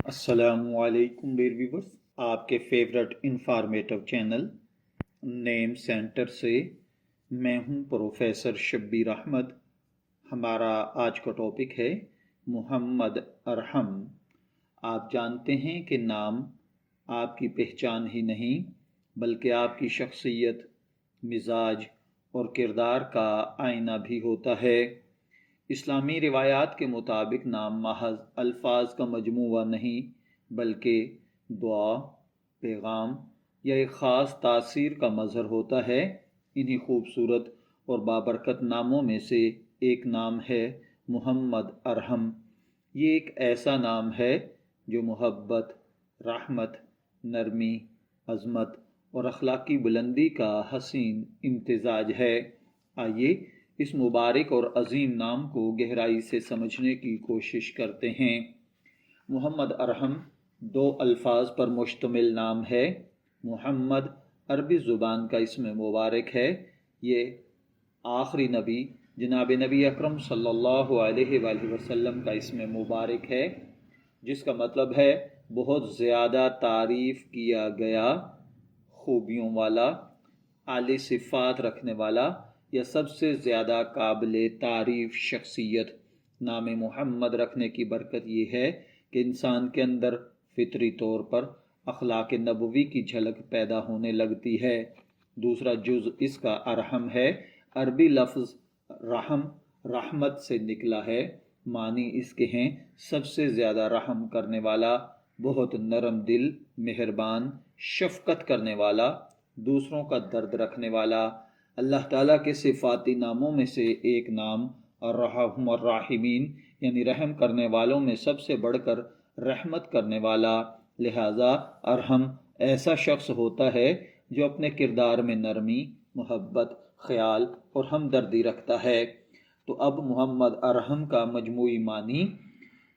अस्सलाम वालेकुम dear viewers, आपके favourite informative channel name centre से मैं हूं प्रोफेसर शब्बीर अहमद। हमारा आज का टॉपिक है मोहम्मद अरहम। आप जानते हैं कि नाम आपकी पहचान ही नहीं बल्कि आपकी शख्सियत, मिजाज और किरदार का आईना भी होता है। इस्लामी रिवायात के मुताबिक नाम महज अल्फाज का मजमूआ नहीं बल्कि दुआ, पैगाम या एक ख़ास तासीर का मज़हर होता है। इन्हीं खूबसूरत और बाबरकत नामों में से एक नाम है मोहम्मद अरहम। ये एक ऐसा नाम है जो मोहब्बत, रहमत, नरमी, अज़मत और अखलाकी बुलंदी का हसीन इम्तिजाज है। आइए इस मुबारक और अजीम नाम को गहराई से समझने की कोशिश करते हैं। मोहम्मद अरहम दो अल्फाज पर मुश्तमिल नाम है। मोहम्मद अरबी ज़ुबान का इसम मुबारक है। ये आखिरी नबी जनाब नबी अकरम सल्लल्लाहु अलैहि वसल्लम का इसम मुबारक है, जिसका मतलब है बहुत ज़्यादा तारीफ़ किया गया, खूबियों वाला, आली सिफ़ात रखने वाला या सबसे ज़्यादा काबिल तारीफ़ शख्सियत। नाम मोहम्मद रखने की बरकत ये है कि इंसान के अंदर फितरी तौर पर अखलाक नबवी की झलक पैदा होने लगती है। दूसरा जुज़ इसका अरहम है। अरबी लफ्ज़ रहम रहमत से निकला है। मानी इसके हैं सबसे ज़्यादा रहम करने वाला, बहुत नरम दिल, मेहरबान, शफ़क़त करने वाला, दूसरों का दर्द रखने वाला। अल्लाह ताला के सिफ़ाती नामों में से एक नाम अर्रहम अर्राहिमीन यानी रहम करने वालों में सबसे बढ़कर रहमत करने वाला। लिहाजा अरहम ऐसा शख्स होता है जो अपने किरदार में नरमी, मोहब्बत, ख्याल और हमदर्दी रखता है। तो अब मोहम्मद अरहम का मजमूई मानी,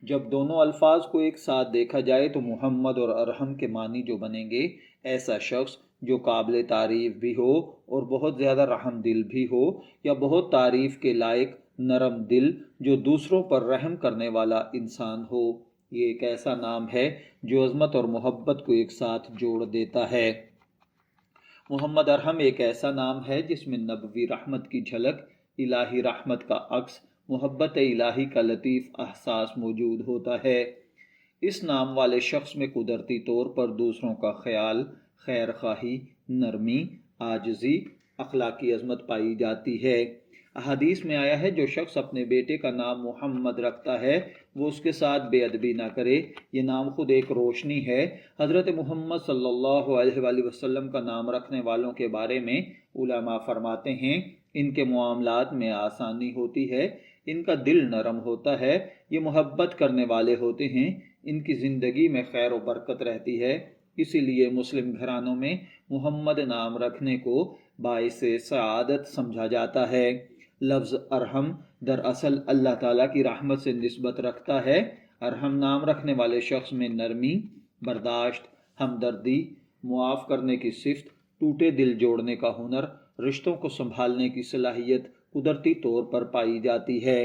जब दोनों अल्फाज को एक साथ देखा जाए तो मोहम्मद और अरहम के मानी जो बनेंगे, ऐसा शख्स जो काबिल तारीफ़ भी हो और बहुत ज़्यादा रहम दिल भी हो, या बहुत तारीफ़ के लायक नरम दिल जो दूसरों पर रहम करने वाला इंसान हो। ये एक ऐसा नाम है जो अज़मत और मोहब्बत को एक साथ जोड़ देता है। मोहम्मद अरहम एक ऐसा नाम है जिसमें नबवी रहमत की झलक, इलाही रहमत का अक्स, मोहब्बत इलाही का लतीफ़ एहसास मौजूद होता है। इस नाम वाले शख्स में कुदरती तौर पर दूसरों का ख्याल, खैर खाही, नरमी, आजिज़ी, अखलाकी अज़मत पाई जाती है। अहादीस में आया है जो शख्स अपने बेटे का नाम मोहम्मद रखता है वो उसके साथ बेअदबी ना करे। ये नाम खुद एक रोशनी है। हज़रत मोहम्मद सल्लल्लाहु अलैहि वसल्लम का नाम रखने वालों के बारे में उलमा फरमाते हैं, इनके मामलात में आसानी होती है, इनका दिल नरम होता है, ये मोहब्बत करने वाले होते हैं, इनकी ज़िंदगी में खैर व बरकत रहती है। इसीलिए मुस्लिम घरानों में मोहम्मद नाम रखने को बाइसे सआदत समझा जाता है। लफ्ज़ अरहम दरअसल अल्लाह ताला की रहमत से निस्बत रखता है। अरहम नाम रखने वाले शख्स में नरमी, बर्दाश्त, हमदर्दी, मुआफ़ करने की सिफ़त, टूटे दिल जोड़ने का हुनर, रिश्तों को संभालने की सलाहियत कुदरती तौर पर पाई जाती है।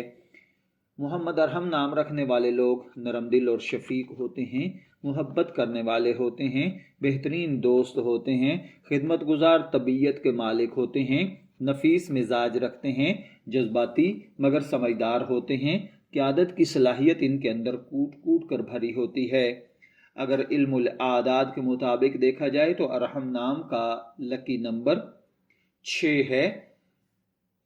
मोहम्मद अरहम नाम रखने वाले लोग नरम दिल और शफीक होते हैं, मोहब्बत करने वाले होते हैं, बेहतरीन दोस्त होते हैं, खिदमत गुजार तबीयत के मालिक होते हैं, नफीस मिजाज रखते हैं, जज्बाती मगर समझदार होते हैं, क़यादत की सलाहियत इनके अंदर कूट कूट कर भरी होती है। अगर इल्मुल आदाद के मुताबिक देखा जाए तो अरहम नाम का लकी नंबर 6 है,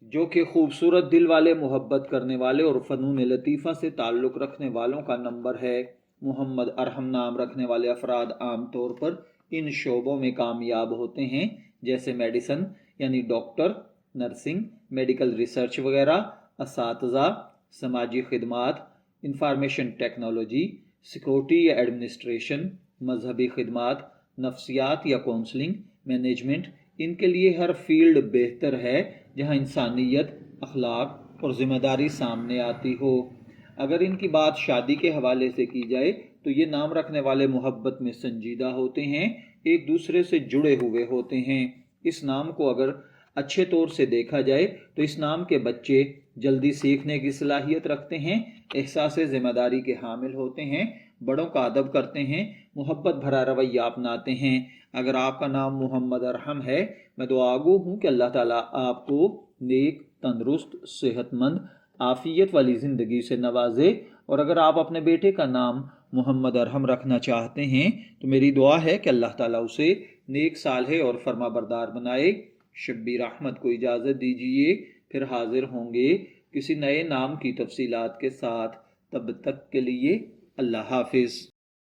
जो कि खूबसूरत दिल वाले, मोहब्बत करने वाले और फ़नून लतीफ़ा से ताल्लुक़ रखने वालों का नंबर है। मोहम्मद अरहम नाम रखने वाले अफराद आम तौर पर इन शोबों में कामयाब होते हैं, जैसे मेडिसन यानी डॉक्टर, नर्सिंग, मेडिकल रिसर्च वगैरह, असातिज़ा, समाजी खिदमात, इंफॉर्मेशन टेक्नोलॉजी, सिक्योरिटी या एडमिनिस्ट्रेशन, मजहबी खिदमात, नफ्सियात या काउंसलिंग, मैनेजमेंट। इनके लिए हर फील्ड बेहतर है जहाँ इंसानियत, अखलाक और ज़िम्मेदारी सामने आती हो। अगर इनकी बात शादी के हवाले से की जाए तो ये नाम रखने वाले मोहब्बत में संजीदा होते हैं, एक दूसरे से जुड़े हुए होते हैं। इस नाम को अगर अच्छे तौर से देखा जाए तो इस नाम के बच्चे जल्दी सीखने की सलाहियत रखते हैं, एहसास ज़िम्मेदारी के हामिल होते हैं, بڑوں کا ادب کرتے ہیں، محبت بھرا رویہ اپناتے ہیں۔ اگر آپ کا نام محمد ارحم ہے، میں دعا گو ہوں کہ اللہ تعالیٰ آپ کو نیک، تندرست، صحت مند، عافیت والی زندگی سے نوازے۔ اور اگر آپ اپنے بیٹے کا نام محمد ارحم رکھنا چاہتے ہیں تو میری دعا ہے کہ اللہ تعالیٰ اسے نیک، صالح اور فرما بردار بنائے۔ شبیر احمد کو اجازت دیجیے، پھر حاضر ہوں گے کسی نئے نام کی تفصیلات کے ساتھ۔ تب تک کے لیے اللہ حافظ۔